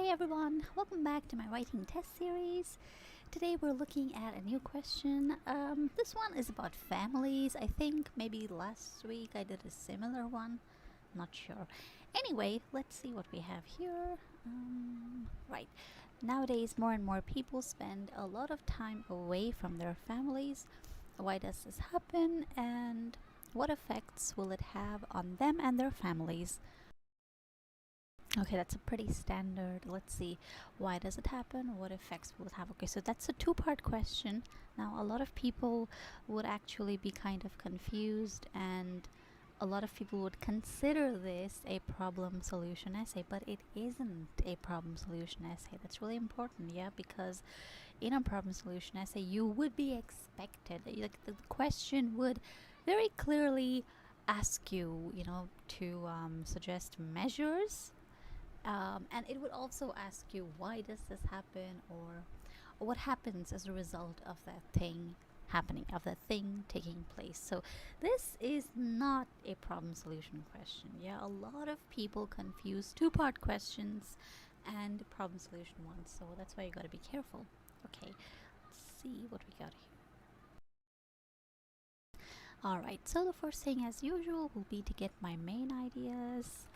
Hey everyone, welcome back to my writing test series. Today we're looking at a new question. This one is about families. I think maybe last week I did a similar one. Not sure. Anyway, let's see what we have here. Right. Nowadays, more and more people spend a lot of time away from their families. Why does this happen? And what effects will it have on them and their families? Okay, that's a pretty standard. Let's see. Why does it happen? What effects will it have? Okay, so that's a two-part question. Now, a lot of people would actually be kind of confused, and a lot of people would consider this a problem solution essay, but it isn't a problem solution essay. That's really important, yeah, because in a problem solution essay, you would be expected, like the question would very clearly ask you, to suggest measures, and it would also ask you why does this happen, or what happens as a result of that thing happening, of that thing taking place. So this is not a problem solution question. Yeah, a lot of people confuse two-part questions and problem solution ones, so that's why you got to be careful. Okay, let's see what we got here. Alright, so the first thing as usual will be to get my main ideas.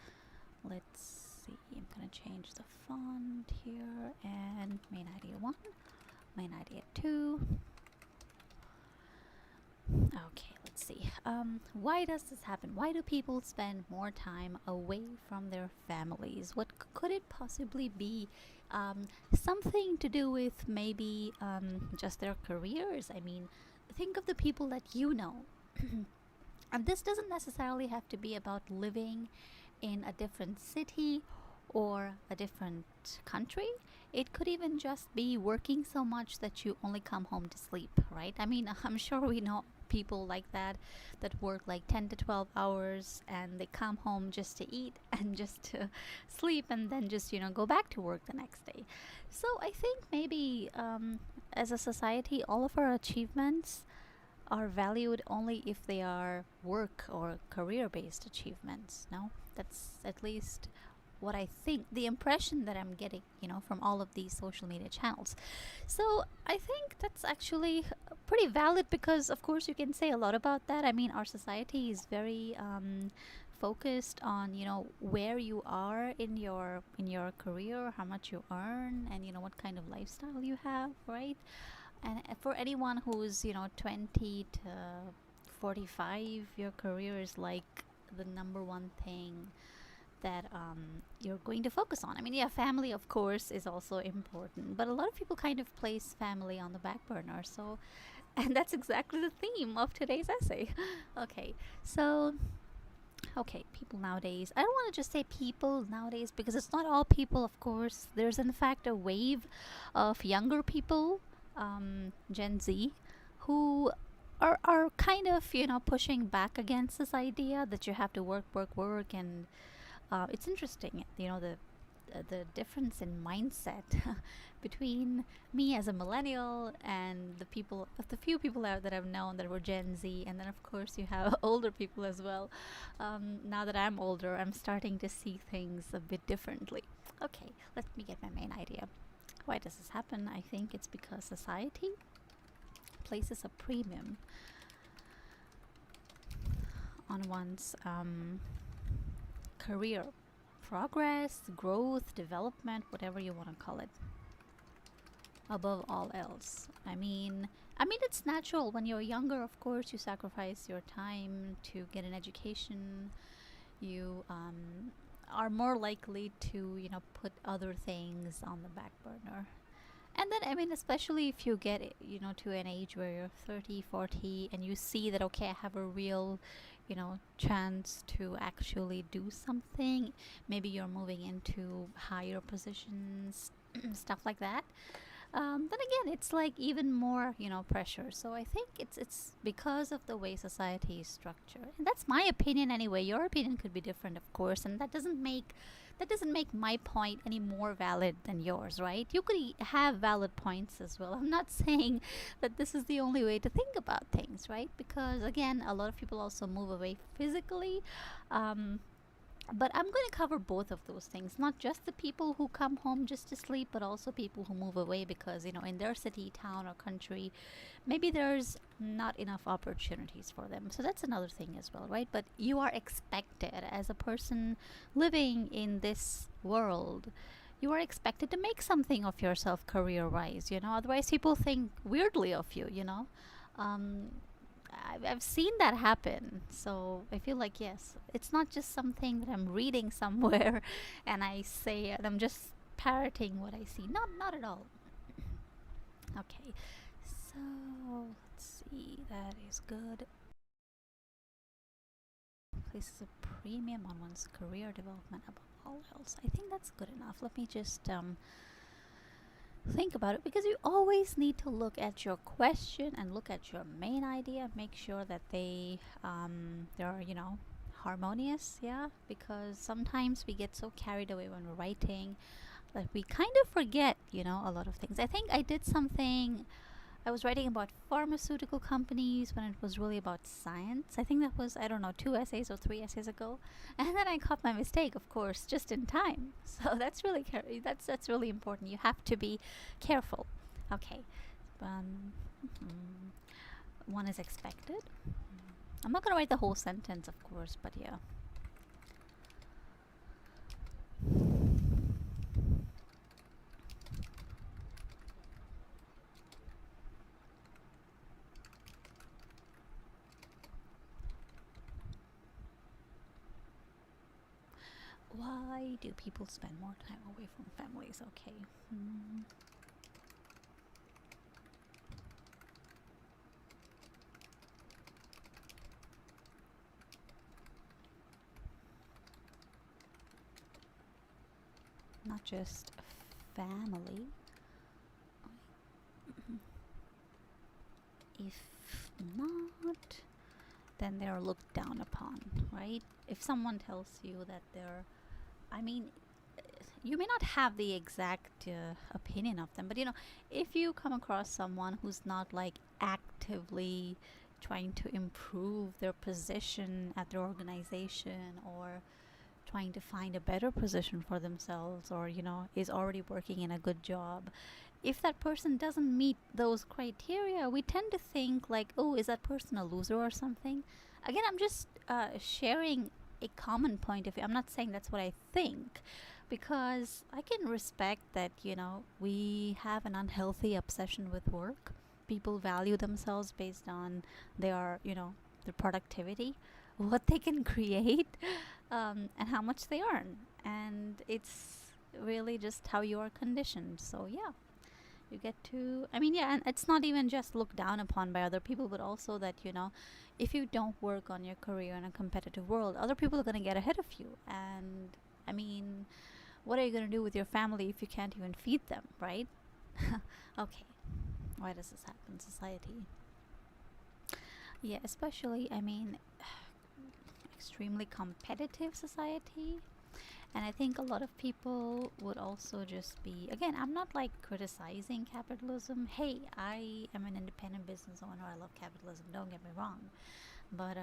Let's see, I'm gonna change the font here, and main idea 1, main idea 2. Okay, let's see. Why does this happen? Why do people spend more time away from their families? What could it possibly be? Something to do with maybe just their careers. I mean, think of the people that you know. And this doesn't necessarily have to be about living in a different city or a different country. It could even just be working so much that you only come home to sleep, right? I mean, I'm sure we know people like that work like 10 to 12 hours and they come home just to eat and just to sleep and then just go back to work the next day. So I think maybe as a society, all of our achievements are valued only if they are work or career based achievements. No, that's at least what I think, the impression that I'm getting, from all of these social media channels. So I think that's actually pretty valid, because of course you can say a lot about that. I mean, our society is very focused on where you are in your career, how much you earn, and what kind of lifestyle you have, right? And for anyone who's 20 to 45, your career is like the number one thing that you're going to focus on. I mean, yeah, family of course is also important, but a lot of people kind of place family on the back burner. So, and that's exactly the theme of today's essay. Okay, so people nowadays, I don't want to just say people nowadays, because it's not all people, of course. There's in fact a wave of younger people, Gen Z, who are kind of pushing back against this idea that you have to work, and it's interesting, the difference in mindset between me as a millennial and the few people out that I've known that were Gen Z, and then of course you have older people as well. Now that I'm older, I'm starting to see things a bit differently. Okay, let me get my main idea. Why does this happen? I think it's because society places a premium on one's career progress, growth, development, whatever you want to call it, above all else. I mean it's natural. When you're younger, of course, you sacrifice your time to get an education. You are more likely to put other things on the back burner. And then, I mean, especially if you get to an age where you're 30, 40, and you see that, okay, I have a real chance to actually do something. Maybe you're moving into higher positions, stuff like that. Then again, it's like even more pressure. So I think it's because of the way society is structured, and that's my opinion anyway. Your opinion could be different, of course, and that doesn't make my point any more valid than yours, right? You could have valid points as well. I'm not saying that this is the only way to think about things, right? Because again, a lot of people also move away physically. But I'm going to cover both of those things, not just the people who come home just to sleep, but also people who move away because, in their city, town, or country, maybe there's not enough opportunities for them. So that's another thing as well, right? But you are expected as a person living in this world. You are expected to make something of yourself career wise, otherwise, people think weirdly of you, Um, I've seen that happen. So I feel like, yes, it's not just something that I'm reading somewhere and I say it. I'm just parroting what I see. Not at all. Okay. So let's see. That is good. Places a premium on one's career development above all else. I think that's good enough. Let me just think about it, because you always need to look at your question and look at your main idea, make sure that they're harmonious, yeah, because sometimes we get so carried away when we're writing that we kind of forget a lot of things. I think I did something. I was writing about pharmaceutical companies when it was really about science. I think that was, I don't know, 2 essays or 3 essays ago. And then I caught my mistake, of course, just in time. So that's really that's really important. You have to be careful. Okay. Mhm. One is expected. I'm not going to write the whole sentence, of course, but yeah. Why do people spend more time away from families? Okay. Not just family. If not, then they're looked down upon, right? If someone tells you that I mean, you may not have the exact opinion of them, but if you come across someone who's not like actively trying to improve their position at their organization, or trying to find a better position for themselves, or is already working in a good job, if that person doesn't meet those criteria, we tend to think like, oh, is that person a loser or something? Again, I'm just sharing a common point of view. I'm not saying that's what I think, because I can respect that, we have an unhealthy obsession with work. People value themselves based on their productivity, what they can create, and how much they earn. And it's really just how you are conditioned. So, yeah, you get to, I mean, yeah, and it's not even just looked down upon by other people, but also that, if you don't work on your career in a competitive world, other people are going to get ahead of you. And I mean, what are you going to do with your family if you can't even feed them, right? Okay. Why does this happen in society? Yeah, especially, I mean, extremely competitive society. And I think a lot of people would also just be, again, I'm not like criticizing capitalism. Hey, I am an independent business owner. I love capitalism. Don't get me wrong. But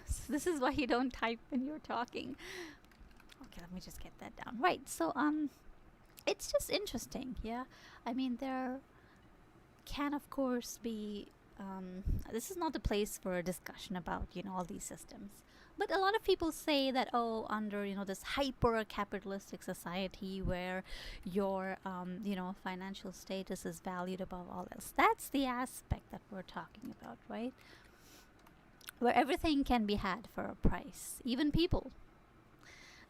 so this is why you don't type when you're talking. Okay, let me just get that down. Right. So it's just interesting. Yeah. I mean, there can of course be this is not the place for a discussion about all these systems, but a lot of people say that, oh, under this hyper capitalistic society where your financial status is valued above all else, that's the aspect that we're talking about, right? Where everything can be had for a price, even people.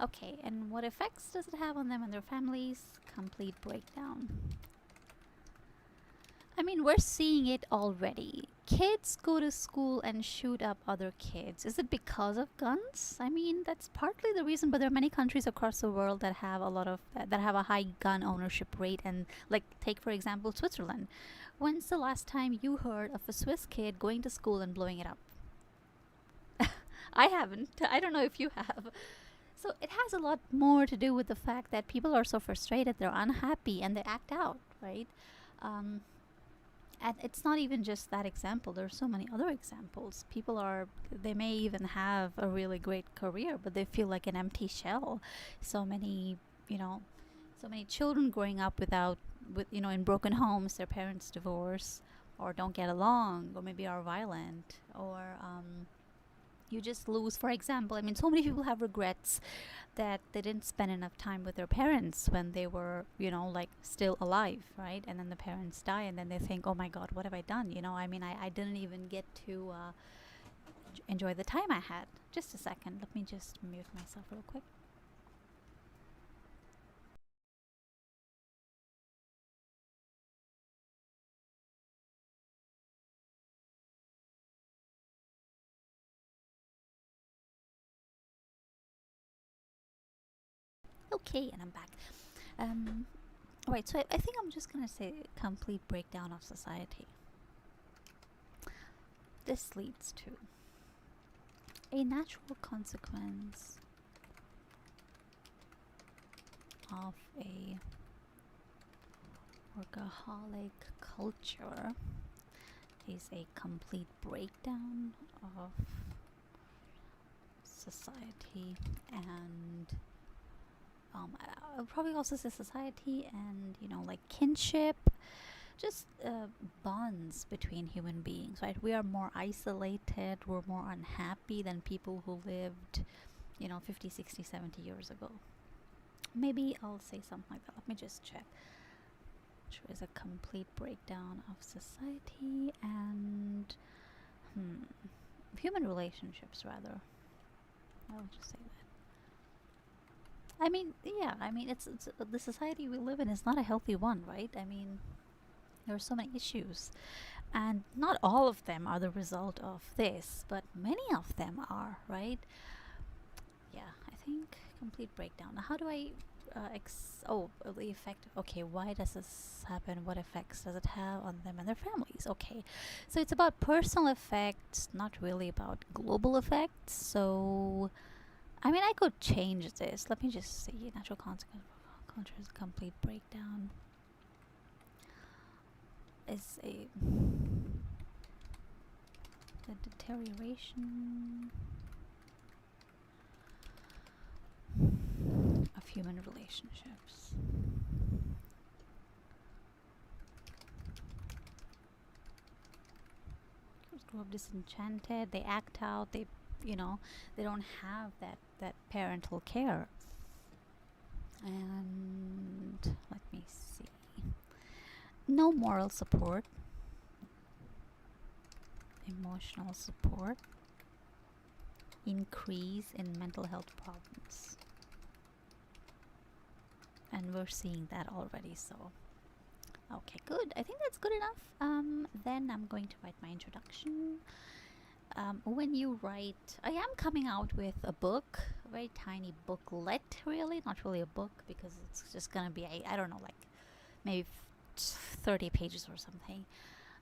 Okay, and what effects does it have on them and their families? Complete breakdown. I mean, we're seeing it already. Kids go to school and shoot up other kids. Is it because of guns? I mean, that's partly the reason, but there are many countries across the world that have that have a high gun ownership rate. And like, take for example Switzerland. When's the last time you heard of a Swiss kid going to school and blowing it up? I haven't. I don't know if you have. So it has a lot more to do with the fact that people are so frustrated, they're unhappy, and they act out, right? Um, And it's not even just that example. There's so many other examples. They may even have a really great career, but they feel like an empty shell. So many, you know, so many children growing up in broken homes. Their parents divorce or don't get along, or maybe are violent, or you just lose. For example, I mean, so many people have regrets that they didn't spend enough time with their parents when they were, like still alive, right? And then the parents die, and then they think, oh my God, what have I done? I mean, I didn't even get to enjoy the time I had. Just a second. Let me just mute myself real quick. Okay, and I'm back. Um, Right, so I think I'm just gonna say complete breakdown of society. This leads to a natural consequence of a workaholic culture is a complete breakdown of society and I'll probably also say society and like kinship, just bonds between human beings, right? We are more isolated, we're more unhappy than people who lived 50, 60, 70 years ago. Maybe I'll say something like that. Let me just check. Which is a complete breakdown of society and human relationships, rather. I will just say that. I mean, yeah, I mean, it's the society we live in is not a healthy one, right? I mean, there are so many issues, and not all of them are the result of this, but many of them are, right? Yeah, I think complete breakdown. Now, how do I the effect. Okay, why does this happen? What effects does it have on them and their families? Okay, so it's about personal effects, not really about global effects. So I mean, I could change this. Let me just see. Natural consequence of culture's complete breakdown is the deterioration of human relationships. Kids grow up disenchanted. They act out. They don't have that parental care. And let me see. No moral support, emotional support, increase in mental health problems. And we're seeing that already, so okay, good. I think that's good enough. Then I'm going to write my introduction. When you write, I am coming out with a book, a very tiny booklet, really, not really a book because it's just gonna be, I don't know, like maybe 30 pages or something.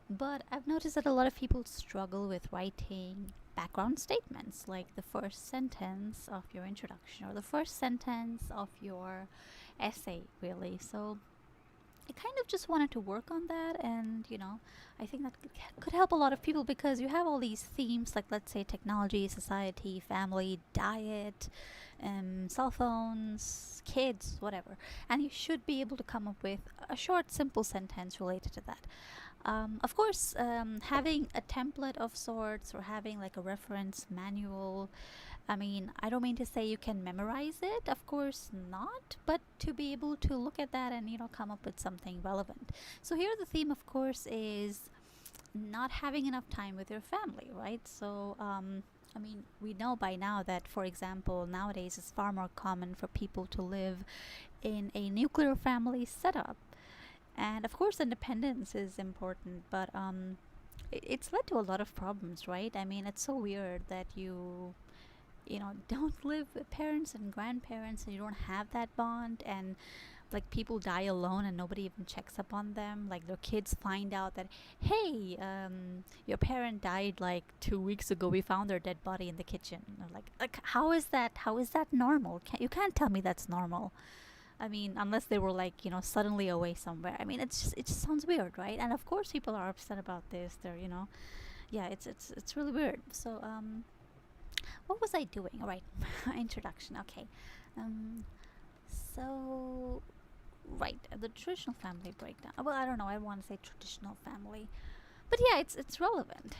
But I've noticed that a lot of people struggle with writing background statements, like the first sentence of your introduction or the first sentence of your essay, really. So I kind of just wanted to work on that, and I think that could help a lot of people because you have all these themes, like let's say technology, society, family, diet, cell phones, kids, whatever, and you should be able to come up with a short, simple sentence related to that. Of course, having a template of sorts or having like a reference manual, I mean, I don't mean to say you can memorize it, of course not, but to be able to look at that and, come up with something relevant. So here the theme, of course, is not having enough time with your family, right? So, I mean, we know by now that, for example, nowadays it's far more common for people to live in a nuclear family setup. And of course, independence is important, but it's led to a lot of problems, right? I mean, it's so weird that you don't live with parents and grandparents and you don't have that bond, and like people die alone and nobody even checks up on them. Like their kids find out that, hey, your parent died like 2 weeks ago, we found their dead body in the kitchen. And they're like how is that normal? You can't tell me that's normal. I mean, unless they were like, suddenly away somewhere. I mean, it just sounds weird, right? And of course, people are upset about this. They're, yeah, it's really weird. So, what was I doing? All right, introduction. Okay, um, so right, the traditional family breakdown. Well, I don't know. I want to say traditional family, but yeah, it's relevant.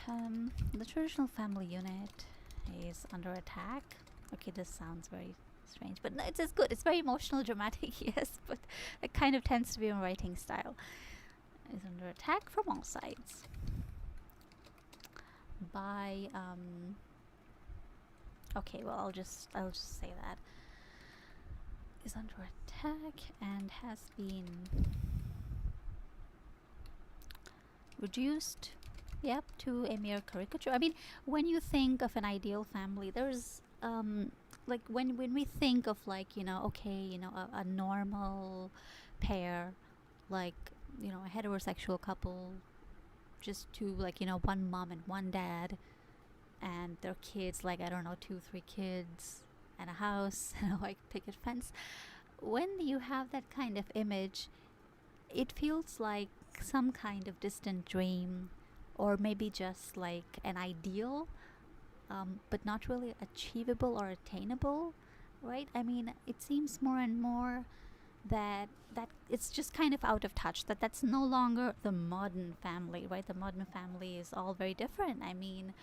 The traditional family unit is under attack. Okay, this sounds very strange, but no, it's good. It's very emotional, dramatic, yes, but it kind of tends to be my writing style. Is under attack from all sides by okay, well, I'll just say that is under attack and has been reduced, yep, to a mere caricature. I mean, when you think of an ideal family, there's like when we think of, like, okay, a normal pair, like, a heterosexual couple, just two, like, one mom and one dad, and their kids, like, I don't know, two, three kids, and a house, and a white picket fence. When you have that kind of image, it feels like some kind of distant dream, or maybe just like an ideal, but not really achievable or attainable, right? I mean, it seems more and more that it's just kind of out of touch. That's no longer the modern family, right? The modern family is all very different. I mean,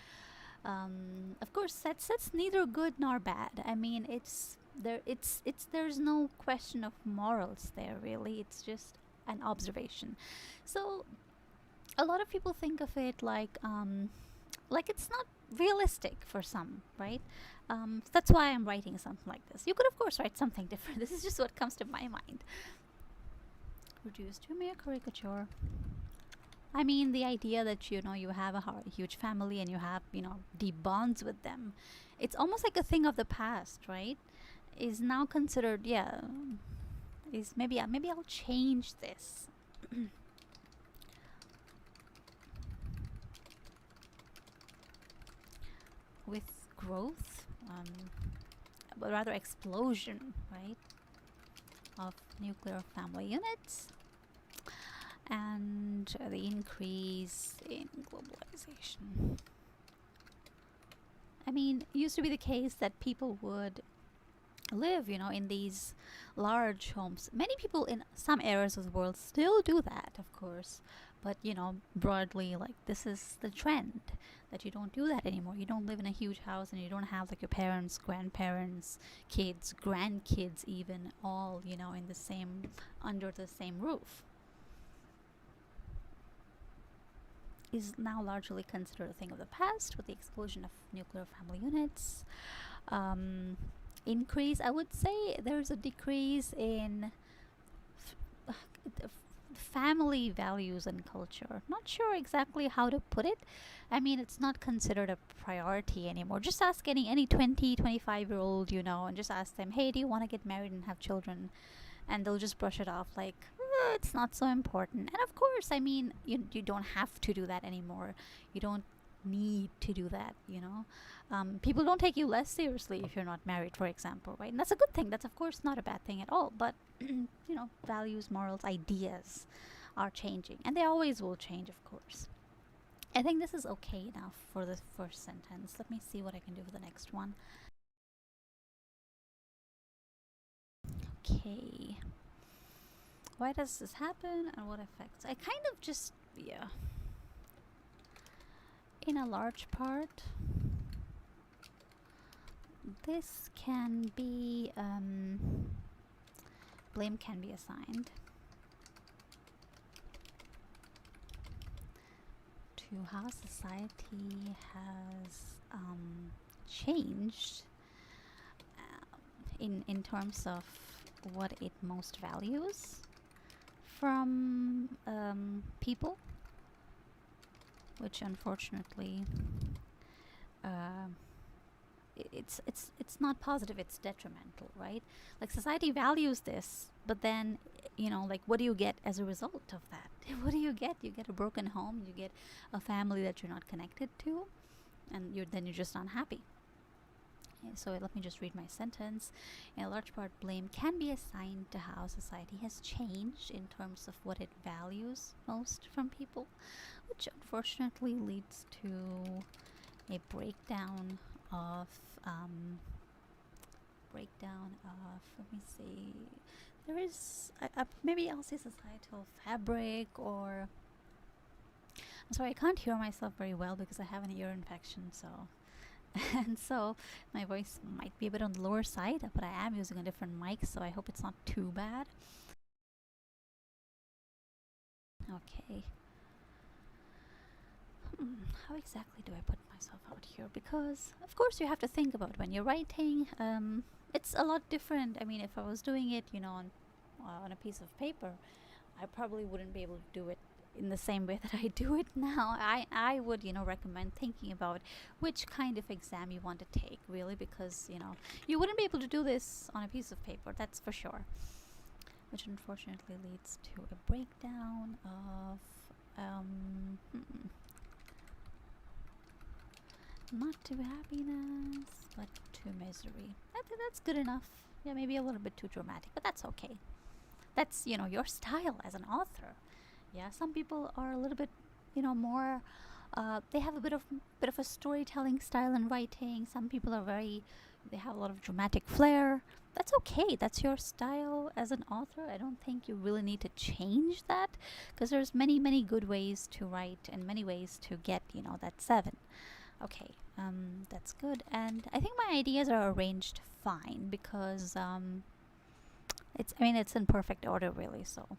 of course, that's neither good nor bad. I mean, it's there's no question of morals there, really. It's just an observation. So a lot of people think of it like it's not realistic for some, right? That's why I'm writing something like this. You could, of course, write something different. This is just what comes to my mind. Reduced to a mere caricature. I mean, the idea that you have a huge family and you have deep bonds with them, it's almost like a thing of the past, right? Is now considered, yeah. Is maybe I'll change this. With growth, but rather explosion, right, of nuclear family units, and the increase in globalization. I mean, it used to be the case that people would live, in these large homes. Many people in some areas of the world still do that, of course, but broadly, like, this is the trend, that you don't do that anymore. You don't live in a huge house, and you don't have like your parents, grandparents, kids, grandkids, even all in the same under the same roof. Is now largely considered a thing of the past with the explosion of nuclear family units. Increase, I would say there's a decrease in family values and culture. Not sure exactly how to put it. I mean, it's not considered a priority anymore. Just ask any 20, 25-year-old, and just ask them, hey, do you want to get married and have children? And they'll just brush it off like, it's not so important. And of course, I mean, you don't have to do that anymore. You don't need to do that. People don't take you less seriously if you're not married, for example, right? And that's a good thing. That's, of course, not a bad thing at all. But values, morals, ideas are changing, and they always will change, of course. I think this is okay enough for the first sentence. Let me see what I can do for the next one. Okay, why does this happen and what effects? I kind of just, yeah, in a large part, this can be, blame can be assigned to how society has changed in terms of what it most values from people, which unfortunately it's not positive, it's detrimental, right? Like, society values this, but then like, what do you get as a result of that? What do you get? You get a broken home, you get a family that you're not connected to, and you're just unhappy. So let me just read my sentence. In a large part, blame can be assigned to how society has changed in terms of what it values most from people, which unfortunately leads to a breakdown of let me see, there is maybe I'll say societal fabric, or I'm sorry, I can't hear myself very well because I have an ear infection, so and so my voice might be a bit on the lower side, but I am using a different mic, so I hope it's not too bad. Okay. How exactly do I put myself out here? Because of course you have to think about when you're writing. It's a lot different. I mean, if I was doing it, on a piece of paper, I probably wouldn't be able to do it in the same way that I do it now. I would, recommend thinking about which kind of exam you want to take, really, because, you wouldn't be able to do this on a piece of paper, that's for sure. Which unfortunately leads to a breakdown of, not to happiness, but to misery. I think that's good enough. Yeah, maybe a little bit too dramatic, but that's okay. That's, your style as an author. Yeah, some people are a little bit, more. They have a bit of a storytelling style in writing. Some people are they have a lot of dramatic flair. That's okay. That's your style as an author. I don't think you really need to change that, because there's many, many good ways to write and many ways to get, that 7. Okay, that's good. And I think my ideas are arranged fine because it's in perfect order, really. So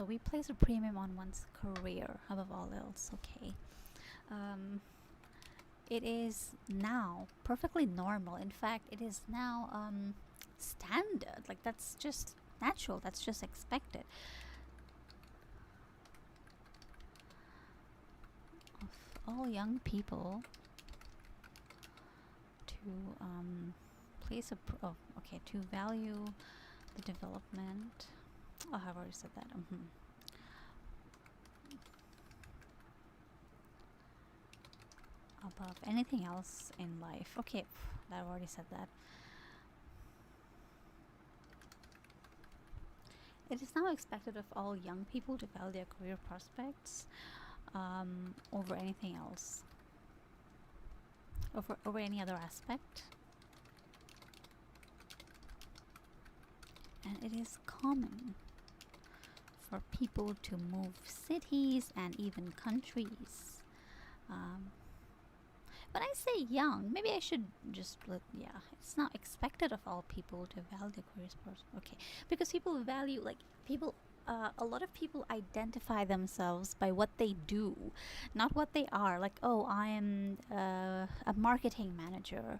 we place a premium on one's career above all else. Okay. It is now perfectly normal. In fact, it is now standard. Like, that's just natural. That's just expected. Of all young people to place a to value the development. Oh, I've already said that. Above anything else in life. Okay, I've already said that. It is now expected of all young people to value their career prospects over anything else, over any other aspect. And it is common for people to move cities and even countries. When I say young, maybe I should just it's not expected of all people to value their careers first. Okay, because people value, a lot of people identify themselves by what they do, not what they are. Like, oh, I am a marketing manager,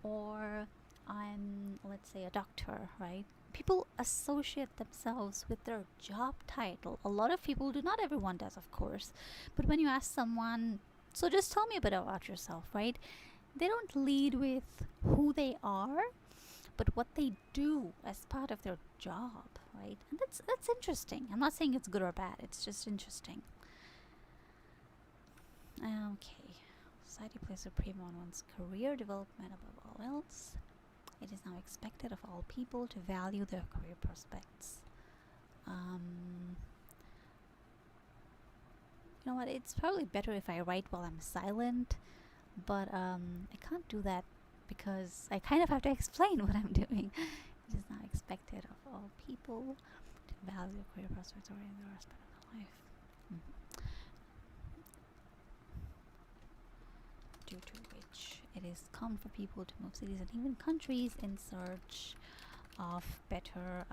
or I'm, let's say, a doctor, right? People associate themselves with their job title. A lot of people do, not everyone does, of course. But when you ask someone, so just tell me a bit about yourself, right? They don't lead with who they are, but what they do as part of their job, right? And that's interesting. I'm not saying it's good or bad. It's just interesting. Okay. Society places a premium on one's career development above all else. It is now expected of all people to value their career prospects. You know what? It's probably better if I write while I'm silent, but I can't do that because I kind of have to explain what I'm doing. It is now expected of all people to value their career prospects or any other aspect of their life. Due to which it is common for people to move cities and even countries in search of better,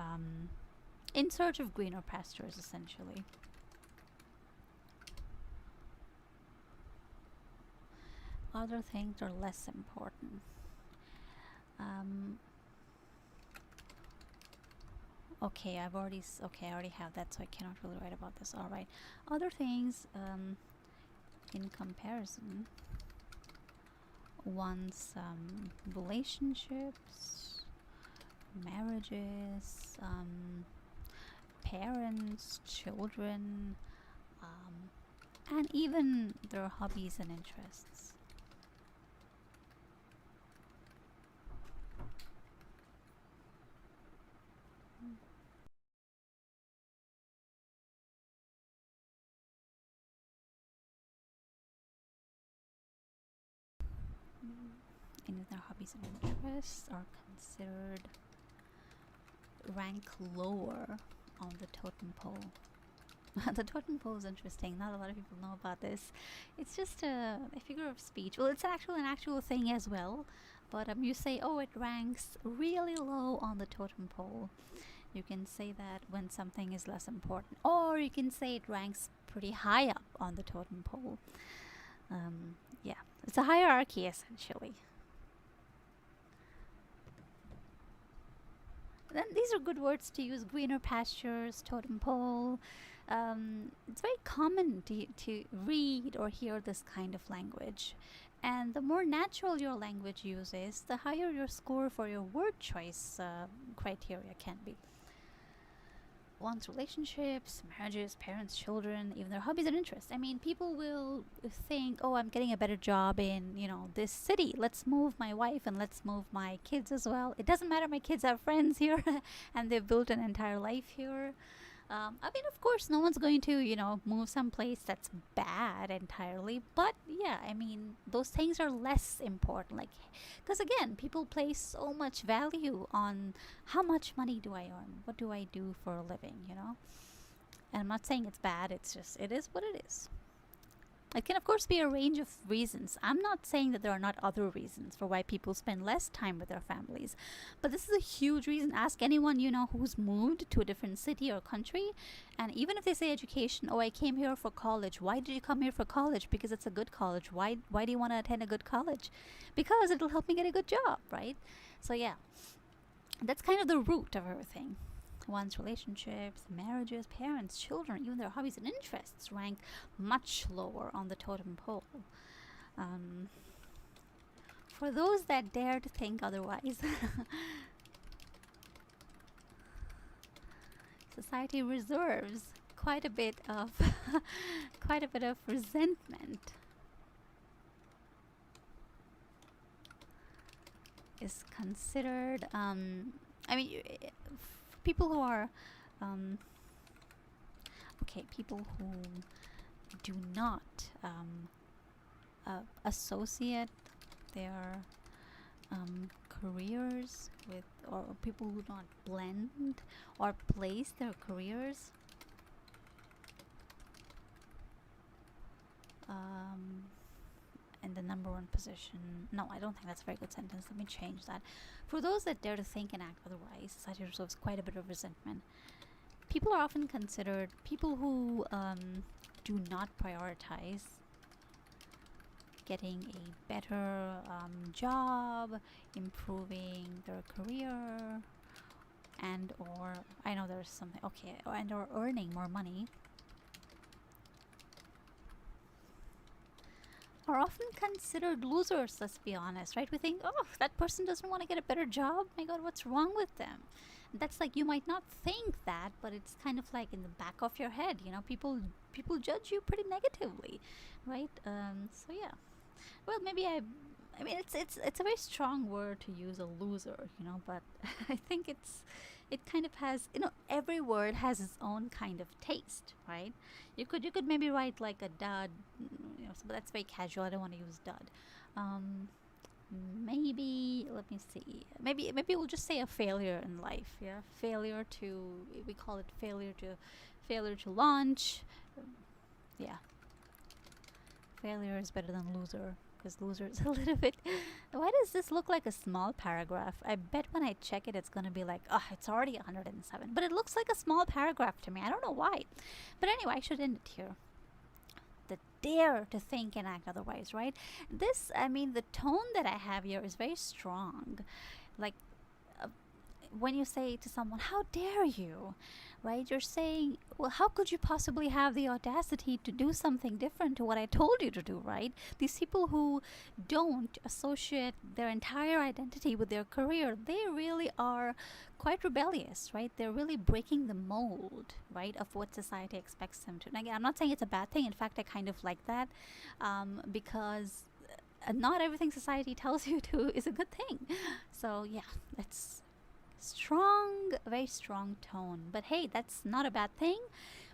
in search of greener pastures, essentially. Other things are less important. Okay, I already have that, so I cannot really write about this. All right. Other things, in comparison, one's relationships, marriages, parents, children, and even their hobbies and interests. Even their hobbies and interests are considered rank lower on the totem pole. The totem pole is interesting. Not a lot of people know about this. It's just a figure of speech. Well, it's an actual thing as well. But you say, oh, it ranks really low on the totem pole. You can say that when something is less important, or you can say it ranks pretty high up on the totem pole. Yeah, it's a hierarchy essentially. Then these are good words to use: greener pastures, totem pole. It's very common to read or hear this kind of language. And the more natural your language use is, the higher your score for your word choice criteria can be. One's relationships, marriages, parents, children, even their hobbies and interests. I mean, people will think, oh, I'm getting a better job in, this city. Let's move my wife and let's move my kids as well. It doesn't matter, my kids have friends here and they've built an entire life here. I mean, of course, no one's going to, move someplace that's bad entirely. But yeah, I mean, those things are less important. Like, because again, people place so much value on how much money do I earn? What do I do for a living? And I'm not saying it's bad. It's just, it is what it is. It can, of course, be a range of reasons. I'm not saying that there are not other reasons for why people spend less time with their families. But this is a huge reason. Ask anyone, who's moved to a different city or country. And even if they say education, oh, I came here for college. Why did you come here for college? Because it's a good college. Why do you want to attend a good college? Because it'll help me get a good job, right? So, yeah. That's kind of the root of everything. One's relationships, marriages, parents, children, even their hobbies and interests rank much lower on the totem pole. For those that dare to think otherwise, society reserves quite a bit of resentment. Is considered. People who are people who do not associate their careers with, or people who do not blend or place their careers in the number one position. No, I don't think that's a very good sentence. Let me change that. For those that dare to think and act otherwise, society reserves quite a bit of resentment. People are often considered people who do not prioritize getting a better job, improving their career, and or I know there's something and or earning more money. Are often considered losers, let's be honest, right? We think, oh, that person doesn't want to get a better job. My God, what's wrong with them? That's like, you might not think that, but it's kind of like in the back of your head, people judge you pretty negatively, right? So yeah. Well, maybe I mean, it's a very strong word to use, a loser, but I think it kind of has, every word has its own kind of taste, right? You could maybe write like a dud, but that's very casual. I don't want to use dud. Maybe, let me see. Maybe we'll just say a failure in life. Yeah, we call it failure to launch. Yeah, failure is better than loser, because loser is a little bit. Why does this look like a small paragraph? I bet when I check it, it's going to be like, it's already 107. But it looks like a small paragraph to me. I don't know why. But anyway, I should end it here. The dare to think and act otherwise, right? The tone that I have here is very strong. Like, when you say to someone, how dare you, right? You're saying, well, how could you possibly have the audacity to do something different to what I told you to do, right? These people who don't associate their entire identity with their career, they really are quite rebellious, right? They're really breaking the mold, right, of what society expects them to. And again, I'm not saying it's a bad thing. In fact, I kind of like that, because not everything society tells you to is a good thing. So yeah, that's strong, very strong tone. But hey, that's not a bad thing,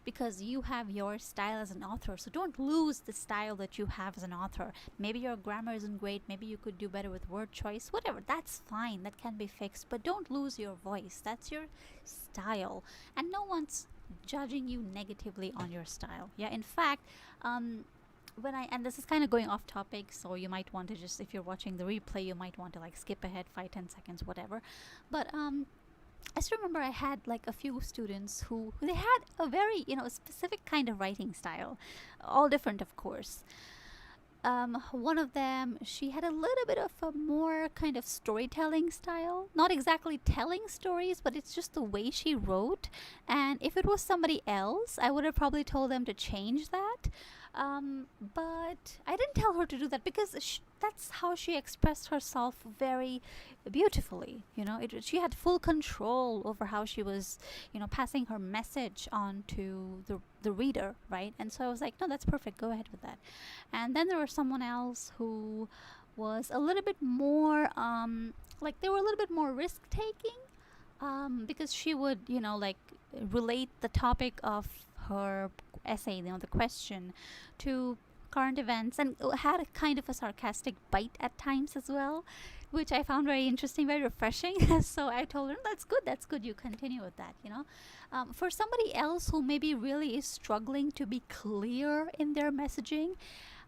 because you have your style as an author. So don't lose the style that you have as an author. Maybe your grammar isn't great, maybe you could do better with word choice, whatever, that's fine, that can be fixed, but don't lose your voice. That's your style, and no one's judging you negatively on your style. Yeah, in fact, when I, and this is kind of going off topic, so you might want to just, if you're watching the replay, you might want to like skip ahead 5-10 seconds, whatever. But I still remember I had like a few students who they had a very, specific kind of writing style, all different, of course. One of them, she had a little bit of a more kind of storytelling style. Not exactly telling stories, but it's just the way she wrote. And if it was somebody else, I would have probably told them to change that. But I didn't tell her to do that because that's how she expressed herself very beautifully. She had full control over how she was, passing her message on to the reader, right? And so I was like, no, that's perfect. Go ahead with that. And then there was someone else who was a little bit more, like they were a little bit more risk taking, because she would, like relate the topic of her essay, the question, to current events, and had a kind of a sarcastic bite at times as well, which I found very interesting, very refreshing. So I told her, that's good, you continue with that. For somebody else who maybe really is struggling to be clear in their messaging,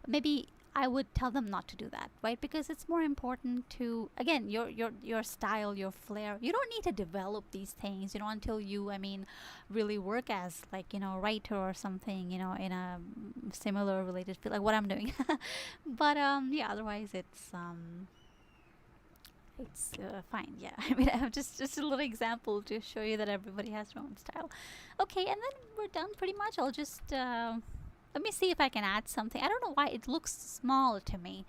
maybe I would tell them not to do that, right? Because it's more important to, again, your style, your flair. You don't need to develop these things, until you, really work as like, writer or something, in a similar related field, like what I'm doing. But yeah, otherwise it's fine. Yeah, I have just a little example to show you that everybody has their own style. Okay, and then we're done pretty much. I'll just let me see if I can add something. I don't know why it looks small to me.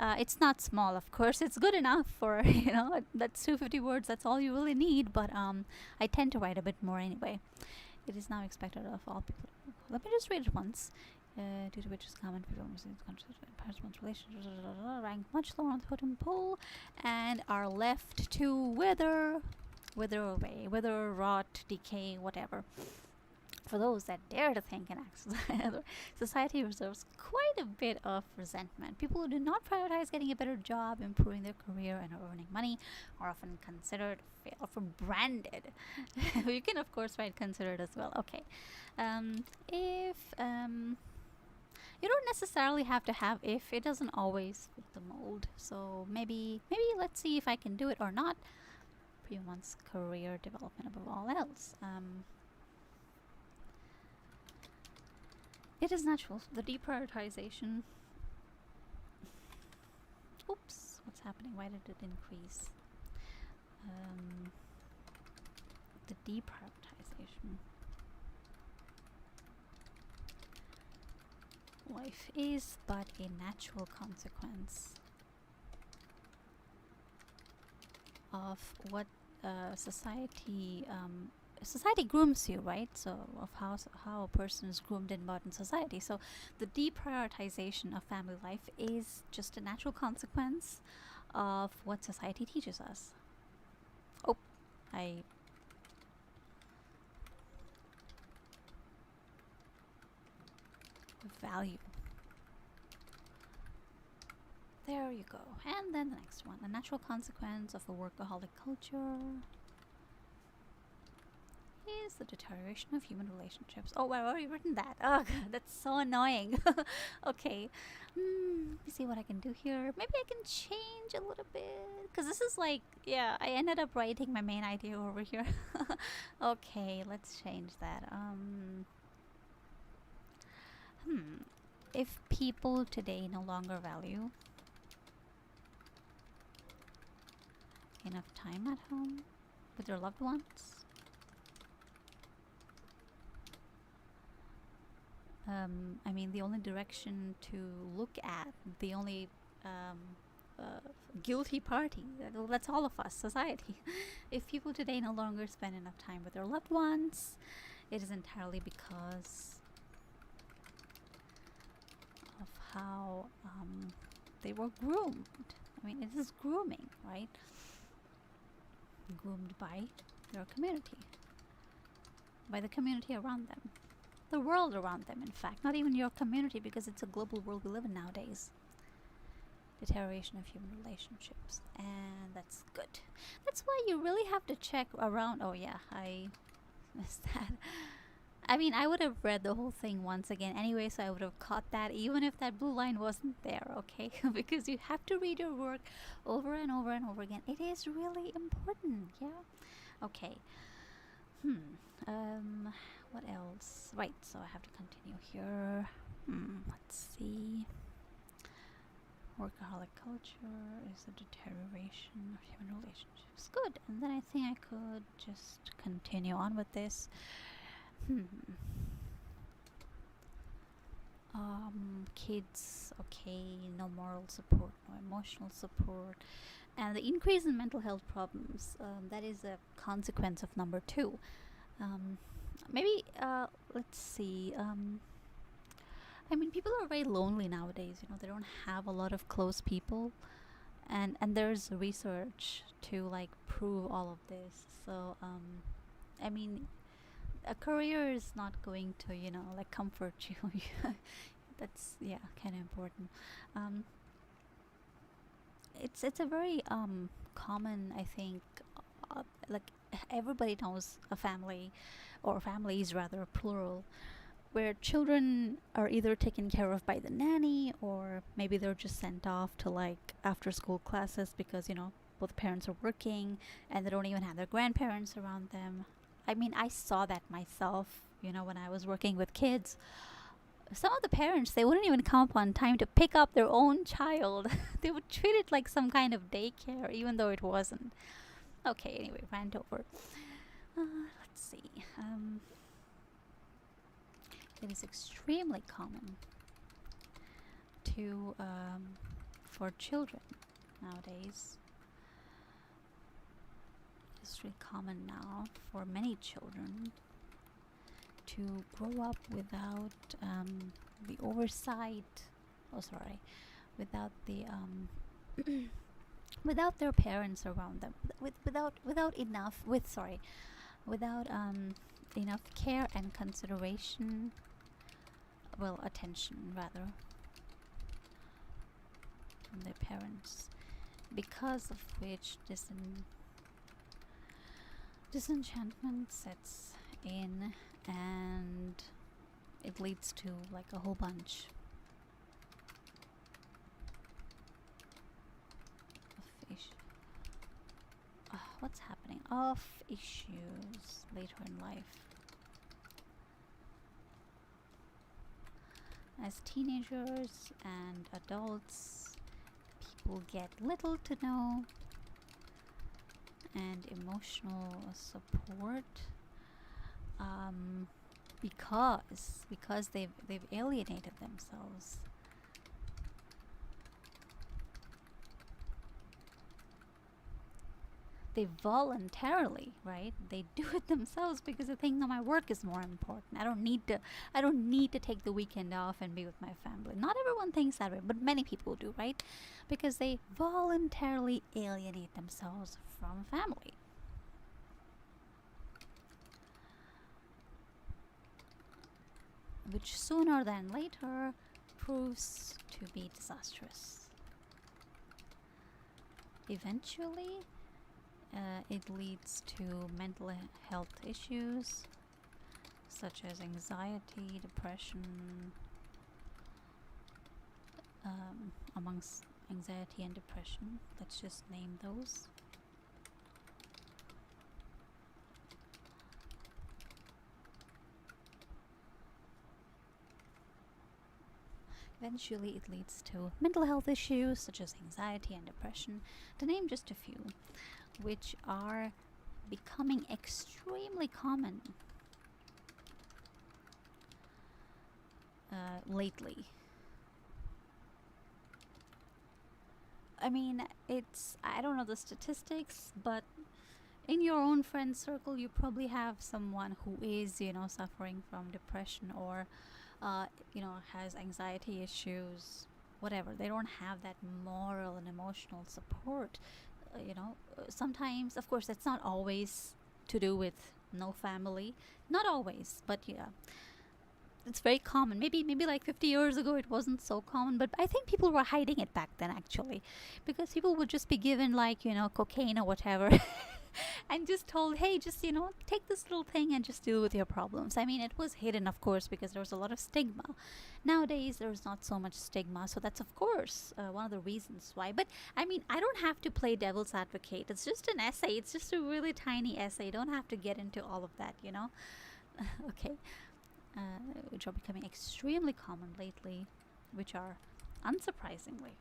It's not small, of course. It's good enough for, that's 250 words. That's all you really need. But I tend to write a bit more anyway. It is now expected of all people. Let me just read it once. Due to which is common people relationships rank much lower on the totem pole and are left to wither away, wither, rot, decay, whatever. For those that dare to think and act, society reserves quite a bit of resentment. People who do not prioritize getting a better job, improving their career, and earning money are often considered fail for branded. You can, of course, write considered as well. Okay. If you don't necessarily have to have if. It doesn't always fit the mold. So maybe let's see if I can do it or not. Pretty one's career development above all else. It is natural. The deprioritization. Oops, what's happening? Why did it increase? The deprioritization. Life is but a natural consequence of what society grooms you, right? So of how a person is groomed in modern society. So the deprioritization of family life is just a natural consequence of what society teaches us. Oh, value. There you go. And then the next one, a natural consequence of a workaholic culture is the deterioration of human relationships. Oh, I've already written that. Oh, God, that's so annoying. Okay. Let me see what I can do here. Maybe I can change a little bit. Because this is like, yeah, I ended up writing my main idea over here. Okay, let's change that. If people today no longer value enough time at home with their loved ones, the only direction to look at, the only guilty party, that's all of us, society. If people today no longer spend enough time with their loved ones, it is entirely because of how they were groomed. It is grooming, right? Groomed by their community, by the community around them. the world around them, in fact, not even your community, because it's a global world we live in nowadays. Deterioration of human relationships, and that's good. That's why you really have to check around. Oh yeah, I missed that. I mean, I would have read the whole thing once again anyway, so I would have caught that even if that blue line wasn't there, okay? Because you have to read your work over and over and over again. It is really important, yeah? Okay. What else? Right, so I have to continue here. Let's see. Workaholic culture is a deterioration of human relationships. Good. And then I think I could just continue on with this. Kids, okay, no moral support, no emotional support, and the increase in mental health problems. That is a consequence of number two. Maybe let's see. I mean, people are very lonely nowadays. You know, they don't have a lot of close people, and there's research to like prove all of this. So, I mean, a career is not going to, you know, like comfort you. That's, yeah, kind of important. It's a very common, I think, like everybody knows a family, or families rather, plural, where children are either taken care of by the nanny, or maybe they're just sent off to like after school classes because, you know, both parents are working and they don't even have their grandparents around them. I mean, I saw that myself, you know, when I was working with kids. Some of the parents, they wouldn't even come up on time to pick up their own child. They would treat it like some kind of daycare, even though it wasn't. Okay, anyway, rant over. Let's see. It is extremely common to for children nowadays. It's really common now for many children to grow up without the oversight. Oh, sorry, without the without their parents around them, without enough care and consideration. Well, attention rather, from their parents, because of which disenchantment sets in, and it leads to like a whole bunch of what's happening, of issues later in life. As teenagers and adults, people get little to no and emotional support, because they've alienated themselves. They voluntarily, right? They do it themselves because they think, no, my work is more important. I don't need to take the weekend off and be with my family. Not everyone thinks that way, but many people do, right? Because they voluntarily alienate themselves from family. Which sooner than later proves to be disastrous. Eventually, it leads to mental health issues such as anxiety, depression, amongst anxiety and depression. Let's just name those. Eventually, it leads to mental health issues such as anxiety and depression, to name just a few, which are becoming extremely common lately. I mean, I don't know the statistics, but in your own friend circle, you probably have someone who is, you know, suffering from depression, or has anxiety issues, whatever. They don't have that moral and emotional support. Sometimes, of course, it's not always to do with no family. Not always, but yeah. It's very common. Maybe like 50 years ago it wasn't so common, but I think people were hiding it back then actually, because people would just be given like cocaine or whatever, and just told, hey, just take this little thing and just deal with your problems. I mean, it was hidden, of course, because there was a lot of stigma. Nowadays there's not so much stigma, so that's of course one of the reasons why. But I mean, I don't have to play devil's advocate. It's just an essay. It's just a really tiny essay. You don't have to get into all of that. Okay. Which are becoming extremely common lately, which are unsurprisingly.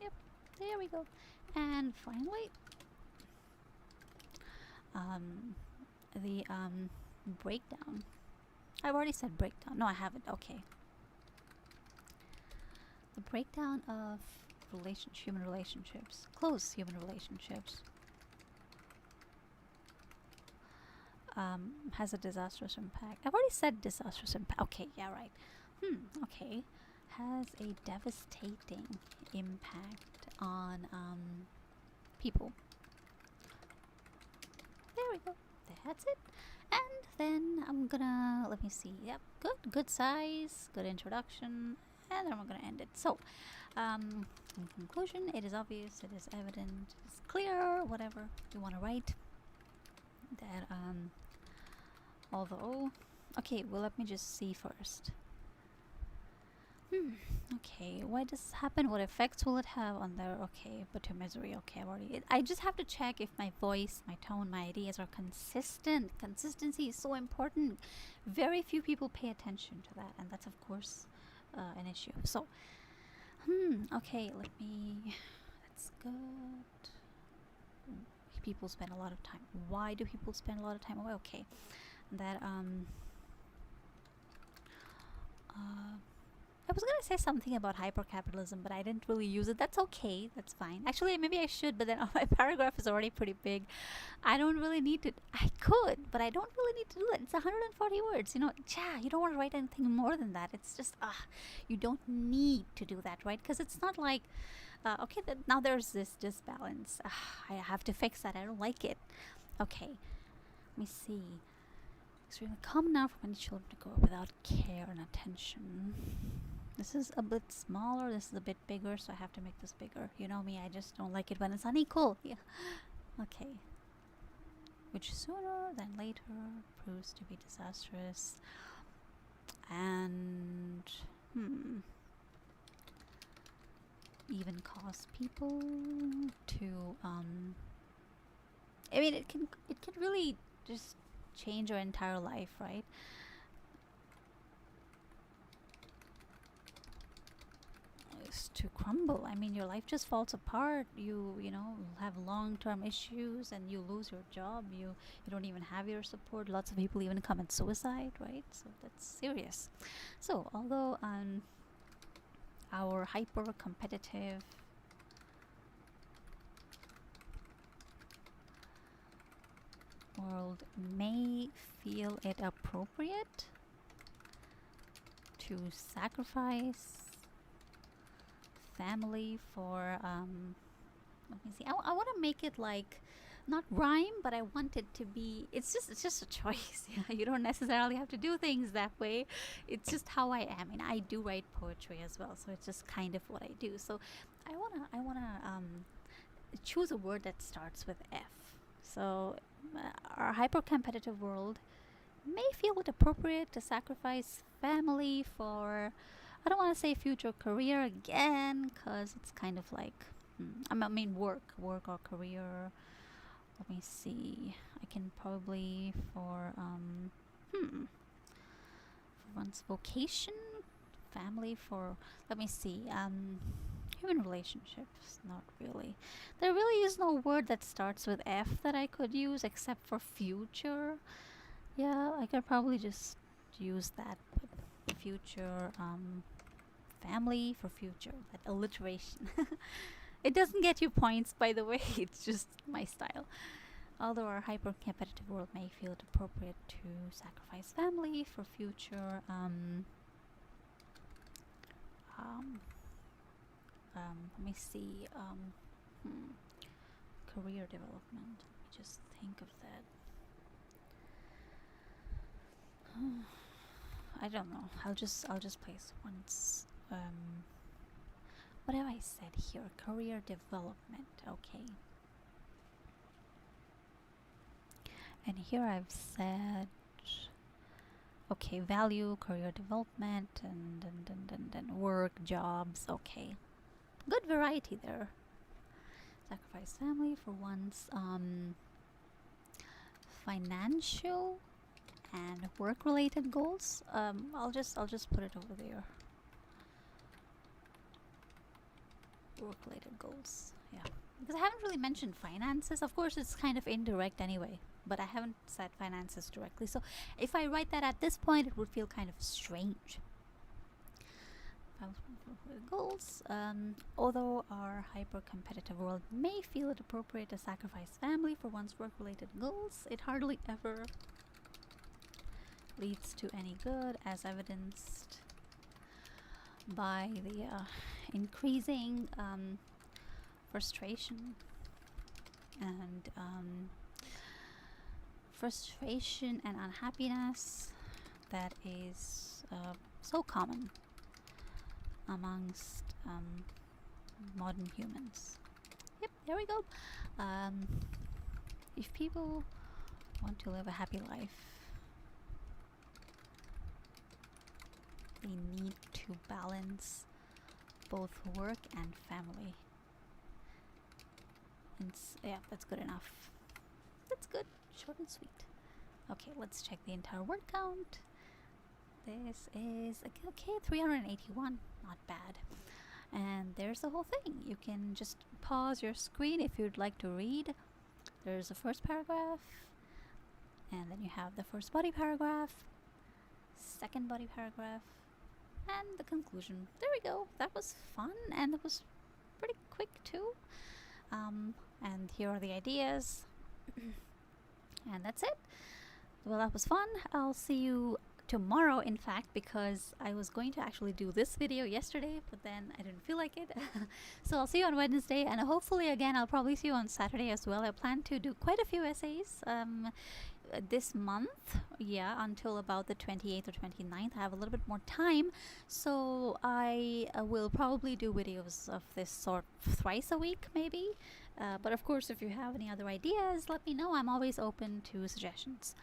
Yep, there we go. And finally, the breakdown. I've already said breakdown. No, I haven't. Okay. The breakdown of human relationships, close human relationships, has a disastrous impact. I've already said disastrous impact. Okay, yeah, right. Okay. Has a devastating impact on people. There we go. That's it. And then I'm gonna, let me see. Yep, good size, good introduction, and then we're gonna end it. So, in conclusion, it is obvious, it is evident, it's clear, whatever you want to write, that although, okay, well, let me just see first. Okay, why does this happen? What effects will it have on their, okay, but to misery, okay, I just have to check if my voice, my tone, my ideas are consistent. Consistency is so important. Very few people pay attention to that, and that's of course an issue. So, okay, that's good. People spend a lot of time. Why do people spend a lot of time away? Okay, that, I was gonna say something about hypercapitalism, but I didn't really use it. That's okay. That's fine. Actually, maybe I should, but then my paragraph is already pretty big. I don't really need to. I could, but I don't really need to do that. It's 140 words. You don't want to write anything more than that. It's just, you don't need to do that, right? Because it's not like, okay, now there's this disbalance. I have to fix that. I don't like it. Okay, let me see. Extremely common now for many children to grow up without care and attention. This is a bit smaller, this is a bit bigger, so I have to make this bigger. You know me, I just don't like it when it's unequal. Yeah. Okay. Which sooner than later proves to be disastrous. And even cause people to I mean, it can really just change your entire life, right? To crumble. I mean, your life just falls apart. You have long-term issues, and you lose your job. You don't even have your support. Lots of people even commit suicide, right? So that's serious. So although our hyper-competitive world may feel it appropriate to sacrifice family for let me see, I want to make it like not rhyme, but I want it to be, it's just a choice. Yeah, you don't necessarily have to do things that way. It's just how I am, and I do write poetry as well, so it's just kind of what I do. So I want to choose a word that starts with F. So our hyper competitive world may feel it appropriate to sacrifice family for, I don't want to say future career again, because it's kind of like, I mean work or career. Let me see. I can probably for one's vocation, family for, let me see, human relationships, not really. There really is no word that starts with F that I could use except for future. Yeah, I could probably just use that, but future, family for future, that alliteration. It doesn't get you points, by the way. It's just my style. Although our hyper-competitive world may feel it appropriate to sacrifice family for future, let me see, career development. Let me just think of that. I don't know. I'll just place once. What have I said here? Career development. Okay. And here I've said, okay, value, career development, and work, jobs. Okay, good variety there. Sacrifice family for one's financial and work-related goals. I'll just put it over there. Work-related goals. Yeah, because I haven't really mentioned finances. Of course, it's kind of indirect anyway, but I haven't said finances directly. So if I write that at this point, it would feel kind of strange. Goals. Although our hyper-competitive world may feel it appropriate to sacrifice family for one's work-related goals, it hardly ever leads to any good, as evidenced by the increasing frustration and unhappiness that is so common amongst modern humans. Yep, there we go. If people want to live a happy life, they need to balance both work and family. And yeah, that's good enough. That's good. Short and sweet. Okay, let's check the entire word count. This is okay, 381. Not bad. And there's the whole thing. You can just pause your screen if you'd like to read. There's the first paragraph, and then you have the first body paragraph, second body paragraph, and the conclusion. There we go. That was fun, and it was pretty quick too. And here are the ideas. And that's it. Well, that was fun. I'll see you tomorrow, in fact, because I was going to actually do this video yesterday, but then I didn't feel like it. So I'll see you on Wednesday, and hopefully again I'll probably see you on Saturday as well. I plan to do quite a few essays this month, yeah, until about the 28th or 29th. I have a little bit more time, so I will probably do videos of this sort thrice a week maybe, but of course if you have any other ideas, let me know. I'm always open to suggestions.